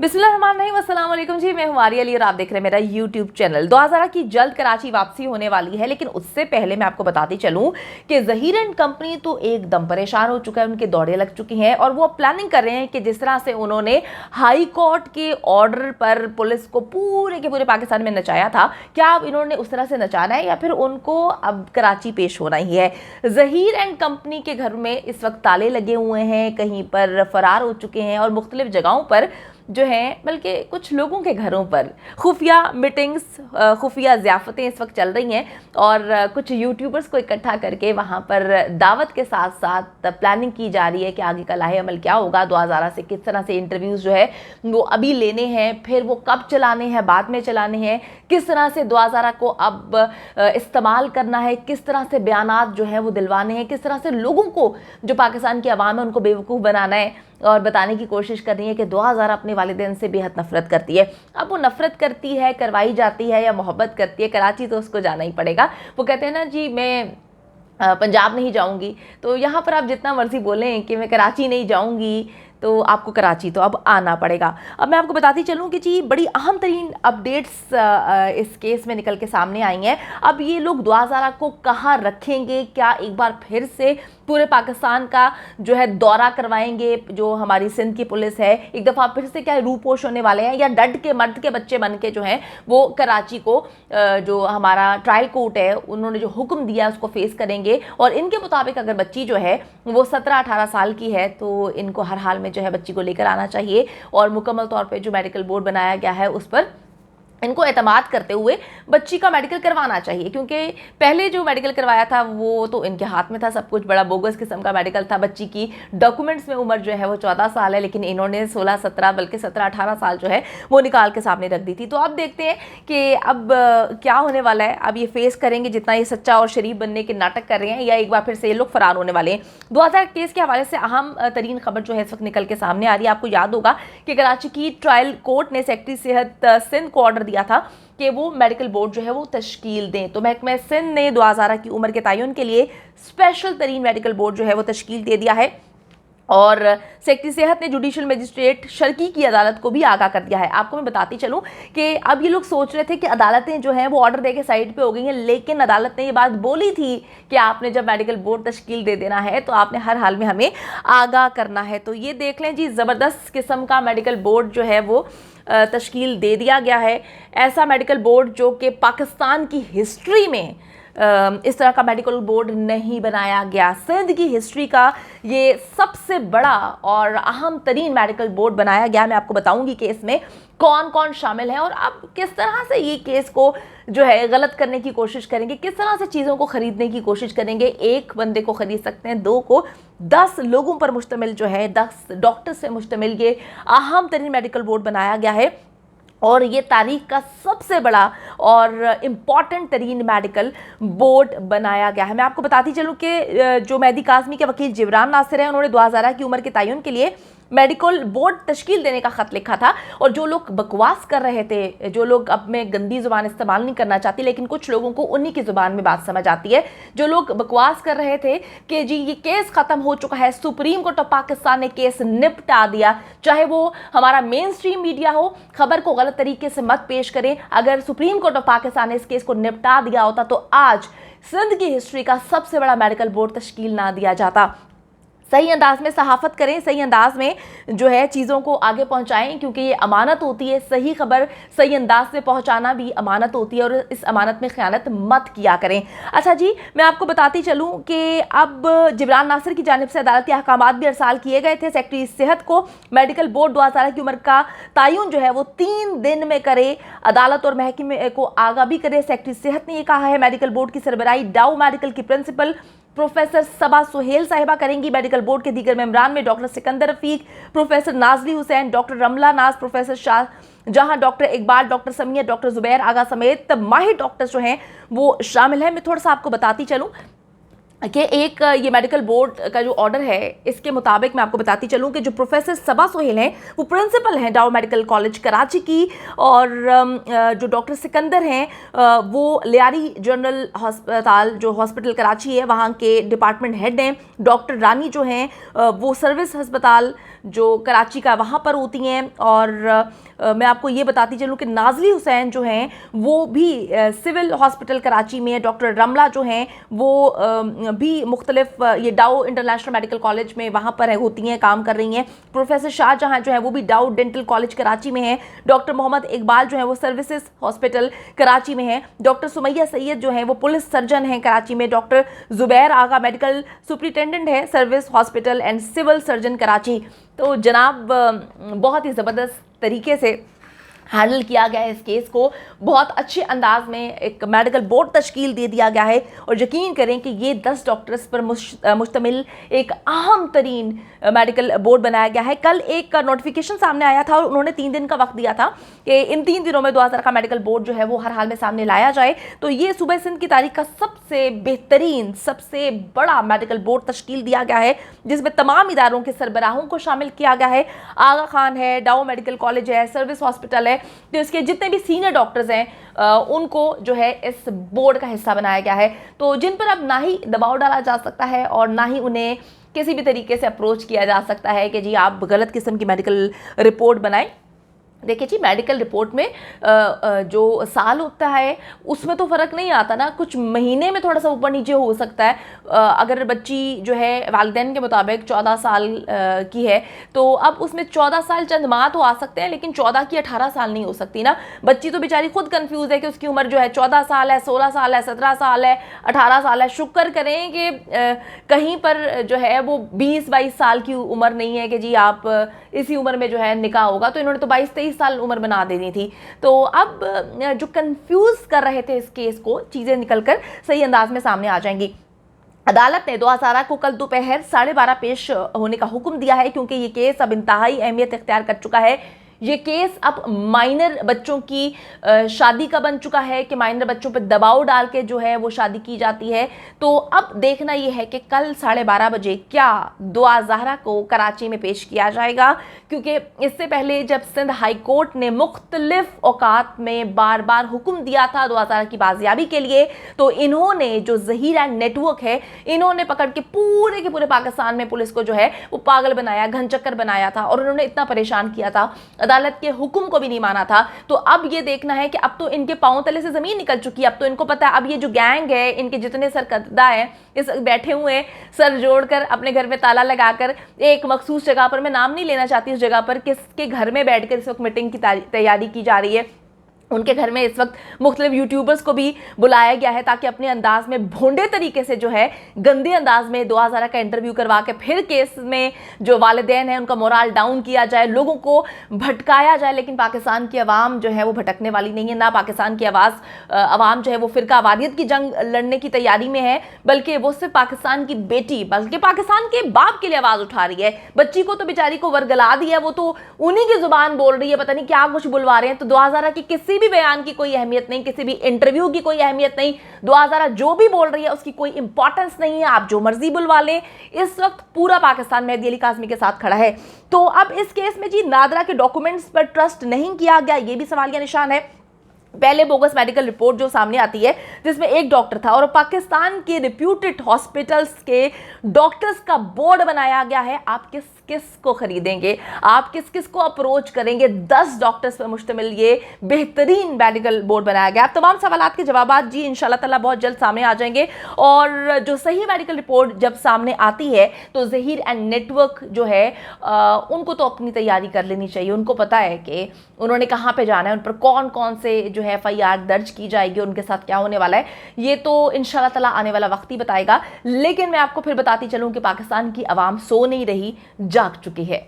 बिस्मिल्लाहिर्रहमानिर्रहीम, अस्सलाम वालेकुम जी। मैं हूं आरिया अली और आप देख रहे हैं मेरा यूट्यूब चैनल। 2000 की जल्द कराची वापसी होने वाली है, लेकिन उससे पहले मैं आपको बताती चलूं कि ज़हीर एंड कंपनी तो एकदम परेशान हो चुका है, उनके दौड़े लग चुकी हैं और वो प्लानिंग कर रहे हैं कि जिस तरह से उन्होंने हाई कोर्ट के ऑर्डर पर पुलिस को पूरे के पूरे पाकिस्तान में नचाया था, क्या अब इन्होंने उस तरह से नचाना है या फिर उनको अब कराची पेश होना ही है। ज़हीर एंड कंपनी के घर में इस वक्त ताले लगे हुए हैं, कहीं पर फरार हो चुके हैं और मुख्तलिफ जगहों पर जो है, बल्कि कुछ लोगों के घरों पर खुफिया मीटिंग्स, खुफिया ज़ियाफ़तें इस वक्त चल रही हैं और कुछ यूट्यूबर्स को इकट्ठा करके वहाँ पर दावत के साथ साथ प्लानिंग की जा रही है कि आगे का लाहे अमल क्या होगा। 2000 से किस तरह से इंटरव्यूज़ जो है वो अभी लेने हैं, फिर वो कब चलाने हैं, बाद में चलाने हैं, किस तरह से 2000 को अब इस्तेमाल करना है, किस तरह से बयानात जो है वो दिलवाने हैं, किस तरह से लोगों को जो पाकिस्तान की आवाम है उनको बेवकूफ़ बनाना है और बताने की कोशिश कर रही है कि 2000 अपने वालिदैन से बेहद नफरत करती है। अब वो नफरत करती है, करवाई जाती है या मोहब्बत करती है, कराची तो उसको जाना ही पड़ेगा। वो कहते हैं ना जी, मैं पंजाब नहीं जाऊंगी, तो यहाँ पर आप जितना मर्जी बोलें कि मैं कराची नहीं जाऊंगी, तो आपको कराची तो अब आना पड़ेगा। अब मैं आपको बताती चलूँ कि जी बड़ी अहम तरीन अपडेट्स इस केस में निकल के सामने आई हैं। अब ये लोग 2000 को कहाँ रखेंगे, क्या एक बार फिर से पूरे पाकिस्तान का जो है दौरा करवाएंगे, जो हमारी सिंध की पुलिस है एक दफ़ा फिर से क्या रूपोश होने वाले हैं, या डट के मर्द के बच्चे बन के जो हैं वो कराची को जो हमारा ट्रायल कोर्ट है उन्होंने जो हुक्म दिया उसको फेस करेंगे। और इनके मुताबिक अगर बच्ची जो है वो 17-18 साल की है तो इनको हर हाल में जो है बच्ची को लेकर आना चाहिए और मुकम्मल तौर पे जो मेडिकल बोर्ड बनाया गया है उस पर इनको एतमाद करते हुए बच्ची का मेडिकल करवाना चाहिए, क्योंकि पहले जो मेडिकल करवाया था वो तो इनके हाथ में था सब कुछ, बड़ा बोगस किस्म का मेडिकल था। बच्ची की डॉक्यूमेंट्स में उम्र जो है वो 14 साल है, लेकिन इन्होंने 16-17 बल्कि 17-18 साल जो है वो निकाल के सामने रख दी थी। तो अब देखते हैं कि अब क्या होने वाला है। अब ये फेस करेंगे जितना ये सच्चा और शरीफ बनने के नाटक कर रहे हैं, या एक बार फिर से ये लोग फरार होने वाले हैं। 2000 केस के हवाले से अहम तरीन खबर जो है इस वक्त निकल के सामने आ रही है। आपको याद होगा कि कराची की ट्रायल कोर्ट ने सेक्रेटरी सेहत सिंध को ऑर्डर दिया था कि वो मेडिकल बोर्ड जो है वो तश्कील दें। तो महकमा सिंध ने 2000 की उम्र के तयन के लिए स्पेशल तरीन मेडिकल बोर्ड जो है वो तश्कील दे दिया है और सेक्रेटरी सेहत ने जुडिशल मजिस्ट्रेट शर्की की अदालत को भी आगाह कर दिया है। आपको मैं बताती चलूं कि अब ये लोग सोच रहे थे कि अदालतें जो हैं वो ऑर्डर दे के साइड पे हो गई हैं, लेकिन अदालत ने ये बात बोली थी कि आपने जब मेडिकल बोर्ड तश्कील दे देना है तो आपने हर हाल में हमें आगाह करना है। तो ये देख लें जी, ज़बरदस्त किस्म का मेडिकल बोर्ड जो है वो तश्कील दे दिया गया है। ऐसा मेडिकल बोर्ड जो कि पाकिस्तान की हिस्ट्री में इस तरह का मेडिकल बोर्ड नहीं बनाया गया। सिंध की हिस्ट्री का ये सबसे बड़ा और अहम तरीन मेडिकल बोर्ड बनाया गया। मैं आपको बताऊंगी कि इसमें कौन कौन शामिल है और अब किस तरह से ये केस को जो है गलत करने की कोशिश करेंगे, किस तरह से चीज़ों को खरीदने की कोशिश करेंगे। एक बंदे को खरीद सकते हैं, दो को, 10 लोगों पर मुश्तमिल जो है 10 डॉक्टर से मुश्तमिल ये अहम तरीन मेडिकल बोर्ड बनाया गया है और ये तारीख का सबसे बड़ा और इम्पॉर्टेंट तरीन मेडिकल बोर्ड बनाया गया है। मैं आपको बताती चलूँ कि जो मेहदी काज़मी के वकील जिब्रान नासिर हैं उन्होंने 2000 की उम्र के तयन के लिए मेडिकल बोर्ड तश्कील देने का ख़त लिखा था। और जो लोग बकवास कर रहे थे, जो लोग अब में गंदी ज़ुबान इस्तेमाल नहीं करना चाहती, लेकिन कुछ लोगों को उन्हीं की ज़ुबान में बात समझ आती है, जो लोग बकवास कर रहे थे कि जी ये केस ख़त्म हो चुका है, सुप्रीम कोर्ट ऑफ पाकिस्तान ने केस निपटा दिया, चाहे वो हमारा मेन स्ट्रीम मीडिया हो, खबर को गलत तरीके से मत पेश करें। अगर सुप्रीम कोर्ट ऑफ पाकिस्तान ने इस केस को निपटा दिया होता तो आज सिंध की हिस्ट्री का सबसे बड़ा मेडिकल बोर्ड तश्कील ना दिया जाता। सही अंदाज में सहाफ़त करें, सही अंदाज में जो है चीज़ों को आगे पहुंचाएं, क्योंकि ये अमानत होती है। सही खबर सही अंदाज से पहुंचाना भी अमानत होती है और इस अमानत में ख़यानत मत किया करें। अच्छा जी, मैं आपको बताती चलूं कि अब जिब्रान नासिर की जानिब से अदालती अहकामात भी अरसाल किए गए थे। सेक्रेटरी सेहत को मेडिकल बोर्ड 2000 की उम्र का तयन जो है वो 3 दिन में करे, अदालत और महकमे को आगाह भी करे। सेक्रेटरी सेहत ने यह कहा है। मेडिकल बोर्ड की सरबराही डाउ मेडिकल की प्रिंसिपल प्रोफेसर सबा सुहेल साहिबा करेंगी। मेडिकल बोर्ड के दीगर मेंबरान में doctor Sikandar Rafiq, professor Nazli Hussain, doctor Ramla Naz, professor Shah Jahan, doctor Iqbal, doctor Samia, doctor Zubair Agha समेत माहिर डॉक्टर्स जो हैं वो शामिल हैं। मैं थोड़ा सा आपको बताती चलूं कि एक ये मेडिकल बोर्ड का जो ऑर्डर है इसके मुताबिक मैं आपको बताती चलूँ कि जो प्रोफेसर सबा सुहेल हैं वो प्रिंसिपल हैं डाउ मेडिकल कॉलेज कराची की, और जो डॉक्टर सिकंदर हैं वो लियारी जनरल हस्पताल जो हॉस्पिटल कराची है वहाँ के डिपार्टमेंट हेड हैं। डॉक्टर रानी जो हैं वो सर्विस हस्पताल जो कराची का वहाँ पर होती हैं। और मैं आपको ये बताती चलूँ कि नाज़ली हुसैन जो हैं वो भी सिविल हॉस्पिटल कराची में, डॉक्टर रमला जो हैं वो भी मुख्तलिफ ये डाउ इंटरनेशनल मेडिकल कॉलेज में वहाँ पर होती हैं, काम कर रही हैं। प्रोफेसर शाहजहां जो है वो भी डाउ डेंटल कॉलेज कराची में है। डॉक्टर मोहम्मद इकबाल जो है वो सर्विसेज हॉस्पिटल कराची में है। डॉक्टर सुमैया सैयद जो है वो पुलिस सर्जन हैं कराची में। Doctor Zubair Agha medical superintendent है service hospital and civil surgeon Karachi. तो जनाब बहुत ही ज़बरदस्त तरीके से हैंडल किया गया है इस केस को, बहुत अच्छे अंदाज में एक मेडिकल बोर्ड तश्कील दे दिया गया है। और यकीन करें कि ये 10 डॉक्टर्स पर मुश्तमिल एक अहम तरीन मेडिकल बोर्ड बनाया गया है। कल एक नोटिफिकेशन सामने आया था और उन्होंने 3 दिन का वक्त दिया था कि इन 3 दिनों में 2000 का मेडिकल बोर्ड जो है वो हर हाल में सामने लाया जाए। तो ये सूबे सिंध की तारीख का सबसे बेहतरीन, सबसे बड़ा मेडिकल बोर्ड तश्कील दिया गया है, जिसमें तमाम इदारों के सरबराहों को शामिल किया गया है। आगा खान है, डाउ मेडिकल कॉलेज है, सर्विस हॉस्पिटल है, तो इसके जितने भी सीनियर डॉक्टर्स हैं उनको जो है इस बोर्ड का हिस्सा बनाया गया है। तो जिन पर अब ना ही दबाव डाला जा सकता है और ना ही उन्हें किसी भी तरीके से अप्रोच किया जा सकता है कि जी आप गलत किस्म की मेडिकल रिपोर्ट बनाएं। देखिए जी, मेडिकल रिपोर्ट में जो साल होता है उसमें तो फ़र्क नहीं आता ना, कुछ महीने में थोड़ा सा ऊपर नीचे हो सकता है। अगर बच्ची जो है वालिदैन के मुताबिक 14 साल की है तो अब उसमें 14 साल चंद माह तो आ सकते हैं, लेकिन 14 की 18 साल नहीं हो सकती ना। बच्ची तो बेचारी खुद कंफ्यूज है कि उसकी उम्र जो है 14 साल है, 16 साल है, 17 साल है, 18 साल है। शुक्र करें कि कहीं पर जो है वो 20-22 साल की उम्र नहीं है कि जी आप इसी उम्र में जो है निकाह होगा। तो इन्होंने तो 22-23 साल उम्र बना देनी थी। तो अब जो कंफ्यूज कर रहे थे इस केस को, चीज़ें निकलकर सही अंदाज में सामने आ जाएंगी। अदालत ने 2000 को कल दोपहर 12:30 पेश होने का हुक्म दिया है, क्योंकि ये केस अब इंतहाई अहमियत इख्तियार कर चुका है। ये केस अब माइनर बच्चों की शादी का बन चुका है कि माइनर बच्चों पर दबाव डाल के जो है वो शादी की जाती है। तो अब देखना ये है कि कल 12:30 बजे क्या दुआ ज़हरा को कराची में पेश किया जाएगा, क्योंकि इससे पहले जब सिंध हाई कोर्ट ने मुख्तलिफ औकात में बार बार हुक्म दिया था दुआ ज़हरा की बाजियाबी के लिए, तो इन्होंने जो ज़हीरा नेटवर्क है इन्होंने पकड़ के पूरे पाकिस्तान में पुलिस को जो है वो पागल बनाया, घनचक्कर बनाया था और उन्होंने इतना परेशान किया था, अदालत के हुक्म को भी नहीं माना था। तो अब ये देखना है कि अब तो इनके पांव तले से जमीन निकल चुकी है। अब तो इनको पता है अब ये जो गैंग है, इनके जितने सरकर्दा हैं इस बैठे हुए हैं सर जोड़कर अपने घर में ताला लगाकर एक मखसूस जगह पर, मैं नाम नहीं लेना चाहती उस जगह पर, किसके घर में बैठकर इस वक्त मीटिंग की तैयारी की जा रही है। उनके घर में इस वक्त मुख्तलिफ यूट्यूबर्स को भी बुलाया गया है ताकि अपने अंदाज में भोंडे तरीके से जो है गंदे अंदाज में दुआ ज़हरा का इंटरव्यू करवा के फिर केस में जो वालिदैन है उनका मोराल डाउन किया जाए, लोगों को भटकाया जाए। लेकिन पाकिस्तान की आवाम जो है वो भटकने वाली नहीं है, ना पाकिस्तान की आवाम जो है वो फिरका वारियत की जंग लड़ने की तैयारी में है, बल्कि वो सिर्फ पाकिस्तान की बेटी बल्कि पाकिस्तान के बाप के लिए आवाज़ उठा रही है। बच्ची को तो बेचारी को वर्गला दिया, वो तो उन्हीं की जुबान बोल रही है, पता नहीं क्या कुछ बुलवा रहे हैं। तो दुआ ज़हरा की किसी भी बयान की कोई अहमियत नहीं, किसी भी इंटरव्यू की कोई अहमियत नहीं, दुआ ज़हरा जो भी बोल रही है उसकी कोई इंपॉर्टेंस नहीं है, आप जो मर्जी बुलवा लें। इस वक्त पूरा पाकिस्तान मेहदी अली काज़मी के साथ खड़ा है। तो अब इस केस में जी नादरा के डॉक्यूमेंट्स पर ट्रस्ट नहीं किया गया, ये भी सवालिया निशान है। पहले बोगस मेडिकल रिपोर्ट जो सामने आती है जिसमें एक डॉक्टर था और पाकिस्तान के रिप्यूटेड हॉस्पिटल्स के डॉक्टर्स का बोर्ड बनाया गया है। आप किस किस को खरीदेंगे, आप किस किस को अप्रोच करेंगे? 10 डॉक्टर्स पर मुश्तमिल ये बेहतरीन मेडिकल बोर्ड बनाया गया। आप तमाम सवालात के जवाब जी इंशाल्लाह ताला बहुत जल्द सामने आ जाएंगे। और जो सही मेडिकल रिपोर्ट जब सामने आती है तो ज़हीर एंड नेटवर्क जो है उनको तो अपनी तैयारी कर लेनी चाहिए। उनको पता है कि उन्होंने कहाँ पे जाना है, उन पर कौन कौन से जो है FIR दर्ज की जाएगी, उनके साथ क्या होने वाला है, ये तो इंशाल्लाह ताला आने वाला वक्त ही बताएगा। लेकिन मैं आपको फिर बताती चलूँ कि पाकिस्तान की आवाम सो नहीं रही, जाग चुकी है।